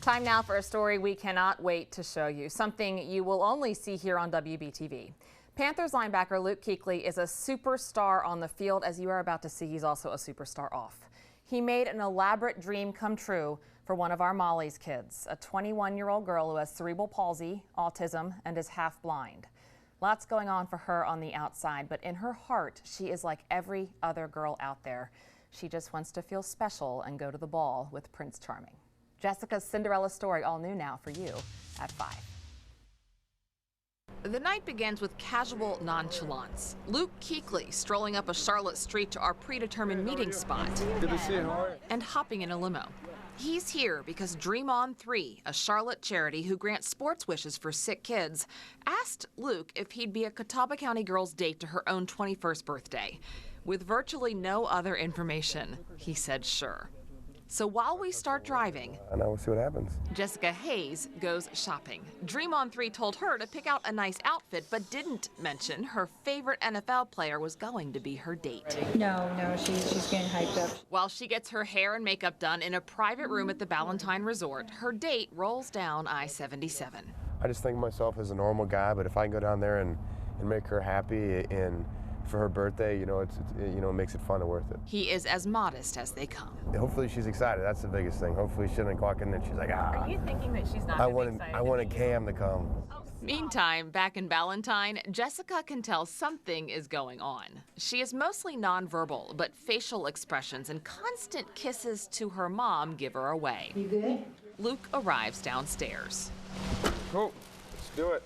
Time now for a story we cannot wait to show you, something you will only see here on WBTV. Panthers linebacker Luke Kuechly is a superstar on the field. As you are about to see, he's also a superstar off. He made an elaborate dream come true for one of our Molly's kids, a 21-year-old girl who has cerebral palsy, autism, and is half blind. Lots going on for her on the outside, but in her heart, she is like every other girl out there. She just wants to feel special and go to the ball with Prince Charming. Jessica's Cinderella story, all new now for you at 5. The night begins with casual nonchalance. Luke Kuechly strolling up a Charlotte street to our predetermined meeting spot Good to see you. How are you? and hopping in a limo. He's here because Dream On 3, a Charlotte charity who grants sports wishes for sick kids, asked Luke if he'd be a Catawba County girl's date to her own 21st birthday. With virtually no other information, he said sure. So while we start driving, And I will see what happens. Jessica Hayes goes shopping. Dream On 3 told her to pick out a nice outfit, but didn't mention her favorite NFL player was going to be her date. No, she's getting hyped up. While she gets her hair and makeup done in a private room at the Ballantyne Resort, her date rolls down I-77. I just think of myself as a normal guy, but if I can go down there and make her happy and for her birthday, it makes it fun and worth it. He is as modest as they come. Hopefully she's excited. That's the biggest thing. Hopefully she doesn't walk in and she's like, Are you thinking that she's not I gonna be wanted excited? I wanted Cam to come. Meantime, back in Ballantyne, Jessica can tell something is going on. She is mostly nonverbal, but facial expressions and constant kisses to her mom give her away. You good? Luke arrives downstairs. Cool. Let's do it.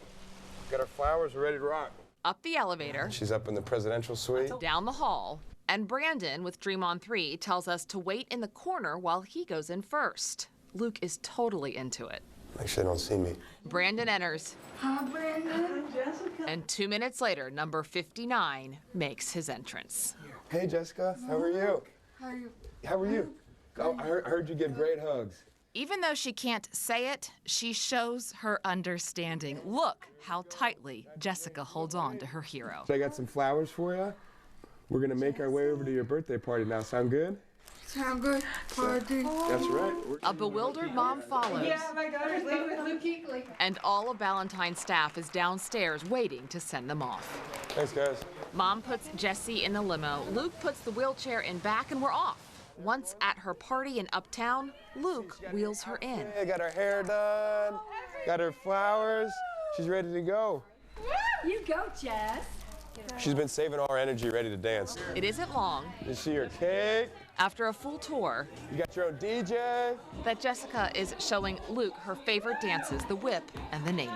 Got our flowers. We're ready to rock. Up the elevator, She's up in the presidential suite. down the hall, and Brandon with Dream On 3 tells us to wait in the corner while he goes in first. Luke is totally into it. Make sure they don't see me. Brandon enters, Hi, Brandon. and 2 minutes later, number 59 makes his entrance. Hey, Jessica. How are you? How are you? Oh, I heard you give great hugs. Even though she can't say it, she shows her understanding. Look how tightly Jessica holds on to her hero. So I got some flowers for you. We're gonna make our way over to your birthday party now. Sound good? Sound good? Party. That's right. A bewildered mom follows, my daughter's leaving with Luke Kuechly. and all of Ballantyne's staff is downstairs waiting to send them off. Thanks, guys. Mom puts Jessie in the limo, Luke puts the wheelchair in back, and we're off. Once at her party in Uptown, Luke wheels her in. Hey, got her hair done. Got her flowers. She's ready to go. You go, Jess. She's been saving all her energy, ready to dance. It isn't long, You see your cake. after a full tour, You got your own DJ. that Jessica is showing Luke her favorite dances, the whip and the name.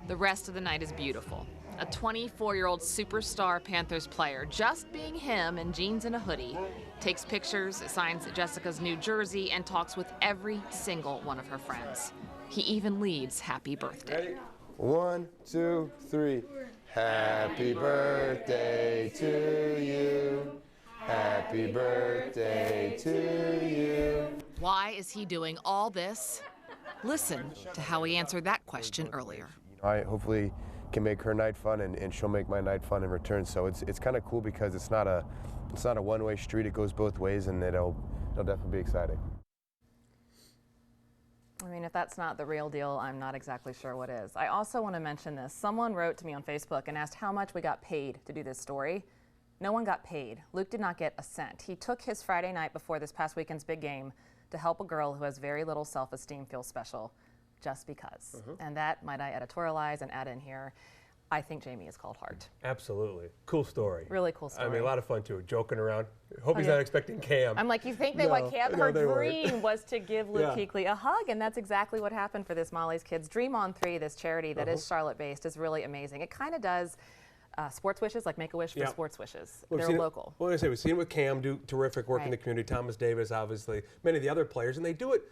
The rest of the night is beautiful. A 24-year-old superstar Panthers player, just being him in jeans and a hoodie, takes pictures, signs Jessica's new jersey, and talks with every single one of her friends. He even leads Happy Birthday. Ready? 1, 2, 3. Happy birthday to you. Happy birthday to you. Why is he doing all this? Listen to how he answered that question earlier. I hopefully can make her night fun, and she'll make my night fun in return. So it's kind of cool because it's not a one-way street. It goes both ways, and it'll definitely be exciting. I mean, if that's not the real deal, I'm not exactly sure what is. I also want to mention this. Someone wrote to me on Facebook and asked how much we got paid to do this story. No one got paid. Luke did not get a cent. He took his Friday night before this past weekend's big game to help a girl who has very little self-esteem feel special, just because. And that, might I editorialize and add in here, I think Jamie is called heart. Absolutely. Cool story. Really cool story. I mean, a lot of fun too, joking around. Hope he's yeah. not expecting Cam. I'm like, you think that what Cam, her they weren't. dream was to give Luke Yeah. Kuechly a hug, and that's exactly what happened for this Molly's Kids. Dream On 3, this charity that is Charlotte-based, is really amazing. It kind of does sports wishes, like Make-A-Wish for Yeah. sports wishes. We've They're seen local. Well, I say we've seen it with Cam do terrific work in the Right. community. Thomas Davis, obviously, many of the other players, and they do it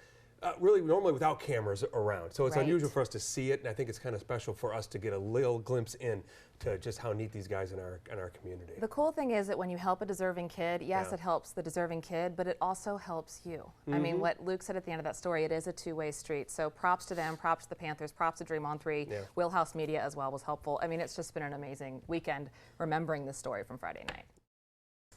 really normally without cameras around. So it's Right. unusual for us to see it, and I think it's kind of special for us to get a little glimpse in to just how neat these guys in our community. The cool thing is that when you help a deserving kid, yes, Yeah. it helps the deserving kid, but it also helps you. I mean, what Luke said at the end of that story, it is a two-way street. So props to them, props to the Panthers, props to Dream On 3. Yeah. Wheelhouse Media as well was helpful. I mean, it's just been an amazing weekend remembering this story from Friday night.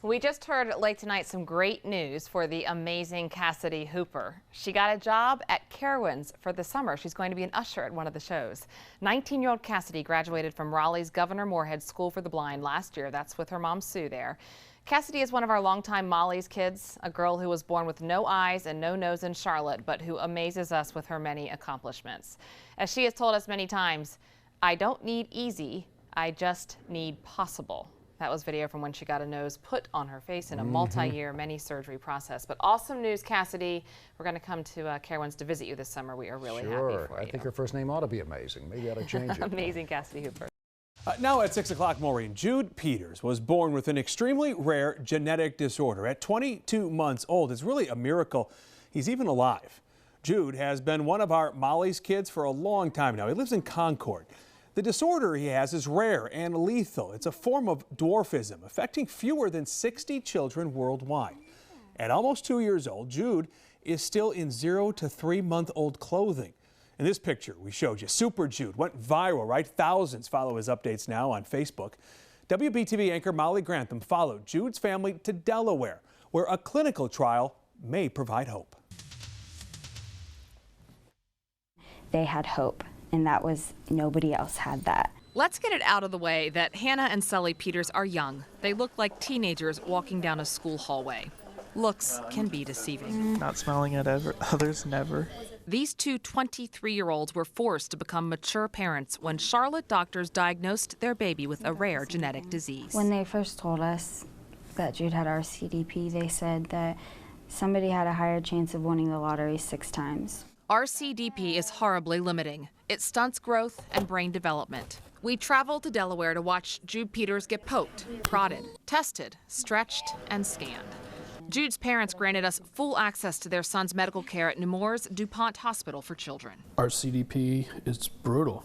We just heard late tonight some great news for the amazing Cassidy Hooper. She got a job at Carowinds for the summer. She's going to be an usher at one of the shows. 19-year-old Cassidy graduated from Raleigh's Governor Moorhead School for the Blind last year. That's with her mom, Sue, there. Cassidy is one of our longtime Molly's kids, a girl who was born with no eyes and no nose in Charlotte, but who amazes us with her many accomplishments. As she has told us many times, I don't need easy, I just need possible. That was video from when she got a nose put on her face in a multi-year, many surgery process. But awesome news, Cassidy. We're going to come to Carowinds to visit you this summer. We are really happy for you. I think her first name ought to be amazing. Maybe I ought to change it. Amazing Cassidy Hooper. Now at 6 o'clock, Maureen, Jude Peters was born with an extremely rare genetic disorder. At 22 months old, it's really a miracle he's even alive. Jude has been one of our Molly's kids for a long time now. He lives in Concord. The disorder he has is rare and lethal. It's a form of dwarfism, affecting fewer than 60 children worldwide. At almost 2 years old, Jude is still in 0 to 3 month old clothing. In this picture we showed you, Super Jude went viral, right? Thousands follow his updates now on Facebook. WBTV anchor Molly Grantham followed Jude's family to Delaware, where a clinical trial may provide hope. They had hope. And that was, nobody else had that. Let's get it out of the way that Hannah and Sully Peters are young. They look like teenagers walking down a school hallway. Looks can be deceiving. Not smiling at others, never. These two 23-year-olds were forced to become mature parents when Charlotte doctors diagnosed their baby with a rare genetic disease. When they first told us that Jude had RCDP, they said that somebody had a higher chance of winning the lottery 6 times. RCDP is horribly limiting. It stunts growth and brain development. We traveled to Delaware to watch Jude Peters get poked, prodded, tested, stretched, and scanned. Jude's parents granted us full access to their son's medical care at Nemours DuPont Hospital for Children. RCDP is brutal.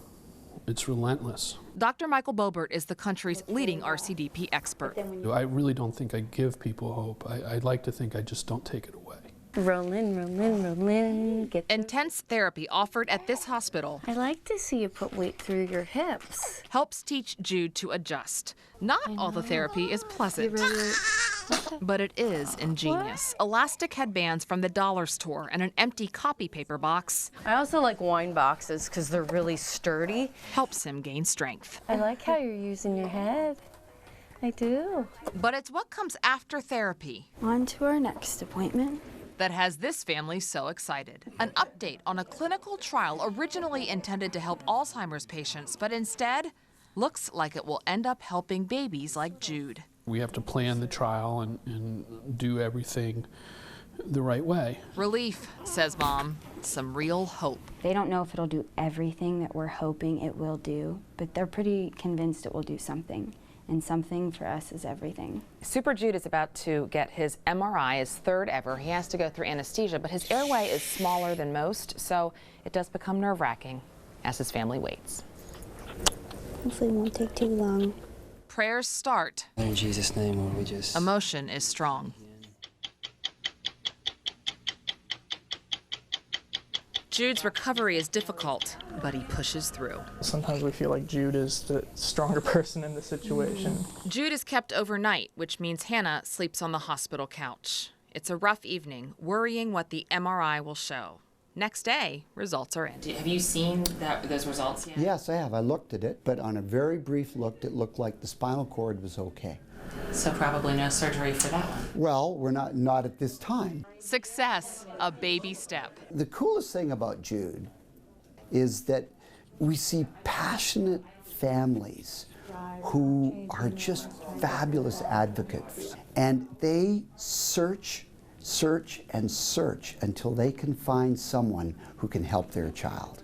It's relentless. Dr. Michael Bobert is the country's leading RCDP expert. I really don't think I give people hope. I'd like to think I just don't take it away. Rollin', rollin', rollin'. Intense therapy offered at this hospital. I like to see you put weight through your hips. Helps teach Jude to adjust. Not all the therapy is pleasant, but it is ingenious. Elastic headbands from the dollar store and an empty copy paper box. I also like wine boxes because they're really sturdy. Helps him gain strength. I like how you're using your head. I do. But it's what comes after therapy. On to our next appointment. That has this family so excited. An update on a clinical trial originally intended to help Alzheimer's patients, but instead looks like it will end up helping babies like Jude. We have to plan the trial and do everything the right way. Relief, says Mom. Some real hope. They don't know if it'll do everything that we're hoping it will do, but they're pretty convinced it will do something. And something for us is everything. Super Jude is about to get his MRI, his third ever. He has to go through anesthesia, but his airway is smaller than most, so it does become nerve-wracking as his family waits. Hopefully it won't take too long. Prayers start. In Jesus' name, Lord, we just... Emotion is strong. Jude's recovery is difficult, but he pushes through. Sometimes we feel like Jude is the stronger person in the situation. Jude is kept overnight, which means Hannah sleeps on the hospital couch. It's a rough evening, worrying what the MRI will show. Next day, results are in. Have you seen those results yet? Yes, I have. I looked at it, but on a very brief look, it looked like the spinal cord was okay. So probably no surgery for that one. Well, we're not at this time. Success, a baby step. The coolest thing about Jude is that we see passionate families who are just fabulous advocates, and they search and search until they can find someone who can help their child.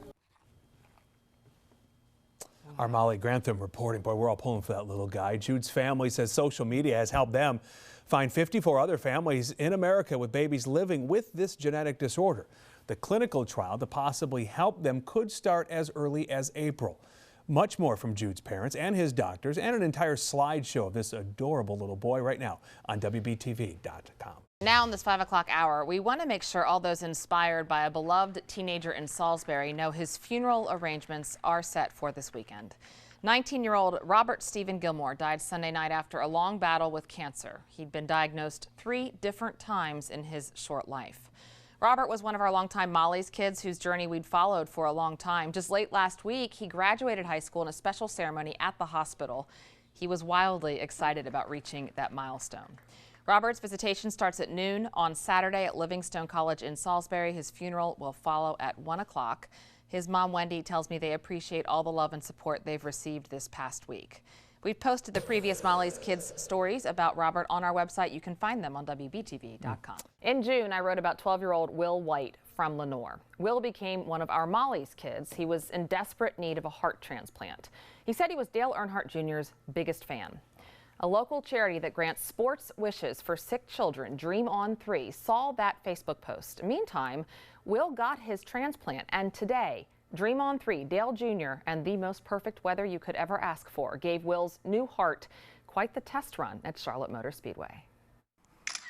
Our Molly Grantham reporting. Boy, we're all pulling for that little guy. Jude's family says social media has helped them find 54 other families in America with babies living with this genetic disorder. The clinical trial to possibly help them could start as early as April. Much more from Jude's parents and his doctors, and an entire slideshow of this adorable little boy right now on WBTV.com. Now in this 5 o'clock hour, we want to make sure all those inspired by a beloved teenager in Salisbury know his funeral arrangements are set for this weekend. 19-year-old Robert Stephen Gilmore died Sunday night after a long battle with cancer. He'd been diagnosed 3 different times in his short life. Robert was one of our longtime Molly's kids whose journey we'd followed for a long time. Just late last week, he graduated high school in a special ceremony at the hospital. He was wildly excited about reaching that milestone. Robert's visitation starts at noon on Saturday at Livingstone College in Salisbury. His funeral will follow at 1 o'clock. His mom, Wendy, tells me they appreciate all the love and support they've received this past week. We've posted the previous Molly's Kids stories about Robert on our website. You can find them on WBTV.com. In June, I wrote about 12-year-old Will White from Lenoir. Will became one of our Molly's Kids. He was in desperate need of a heart transplant. He said he was Dale Earnhardt Jr.'s biggest fan. A local charity that grants sports wishes for sick children, Dream On 3, saw that Facebook post. Meantime, Will got his transplant, and today, Dream On 3, Dale Jr., and the most perfect weather you could ever ask for, gave Will's new heart quite the test run at Charlotte Motor Speedway.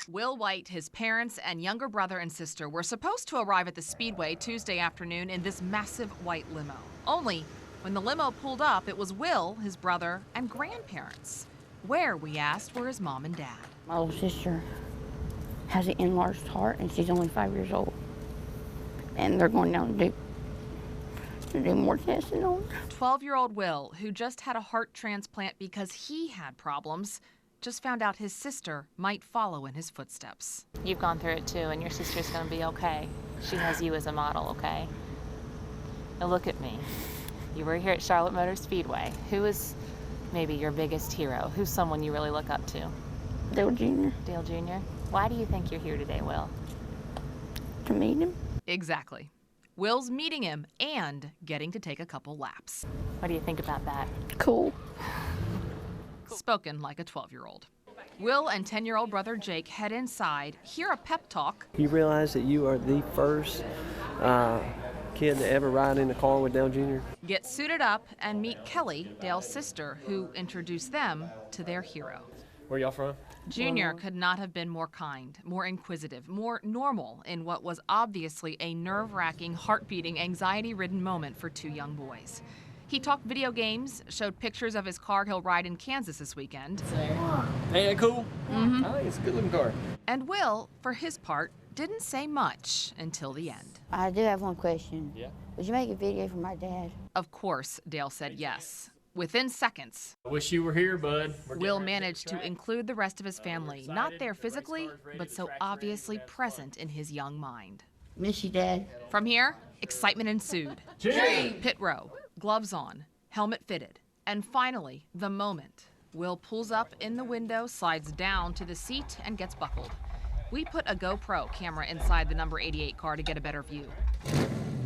Will White, his parents, and younger brother and sister were supposed to arrive at the Speedway Tuesday afternoon in this massive white limo. Only, when the limo pulled up, it was Will, his brother, and grandparents. Where, we asked, were his mom and dad. My little sister has an enlarged heart, and she's only 5 years old. And they're going down to do more testing on her. 12-year-old Will, who just had a heart transplant because he had problems, just found out his sister might follow in his footsteps. You've gone through it too, and your sister's going to be okay. She has you as a model, okay? Now look at me. You were here at Charlotte Motor Speedway. Who is maybe your biggest hero? Who's someone you really look up to? Dale Jr. Dale Jr.? Why do you think you're here today, Will? To meet him. Exactly. Will's meeting him and getting to take a couple laps. What do you think about that? Cool. Spoken like a 12-year-old. Will and 10-year-old brother Jake head inside, hear a pep talk. You realize that you are the first kid to ever ride in a car with Dale Jr.? Get suited up and meet Kelly, Dale's sister, who introduced them to their hero. Where y'all from? Junior could not have been more kind, more inquisitive, more normal in what was obviously a nerve-wracking, heart-beating, anxiety-ridden moment for 2 young boys. He talked video games, showed pictures of his car he'll ride in Kansas this weekend. Ain't that cool? Mm-hmm. I think it's a good-looking car. And Will, for his part, didn't say much until the end. I do have one question. Yeah? Would you make a video for my dad? Of course, Dale said yes. Within seconds, I wish you were here, bud. Will managed to include the rest of his family, not there physically, but so obviously present in his young mind. Miss you, Dad. From here, excitement ensued. Pit row, gloves on, helmet fitted, and finally, the moment. Will pulls up in the window, slides down to the seat, and gets buckled. We put a GoPro camera inside the number 88 car to get a better view.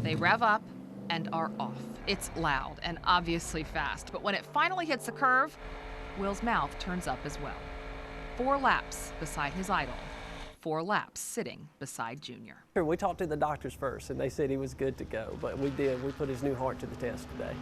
They rev up and are off. It's loud and obviously fast, but when it finally hits a curve, Will's mouth turns up as well. 4 laps beside his idol. 4 laps sitting beside Junior. We talked to the doctors first, and they said he was good to go, but we did. We put his new heart to the test today.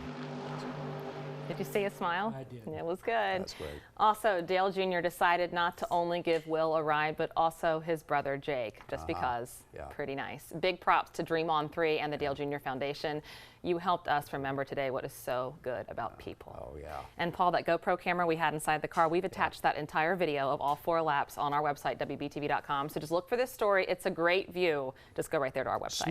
Did you see a smile? I did. It was good. That's great. Also, Dale Jr. decided not to only give Will a ride, but also his brother Jake, just because. Yeah. Pretty nice. Big props to Dream On 3 and the Dale Jr. Foundation. You helped us remember today what is so good about people. Oh, yeah. And Paul, that GoPro camera we had inside the car, we've attached that entire video of all 4 laps on our website, WBTV.com. So just look for this story. It's a great view. Just go right there to our website.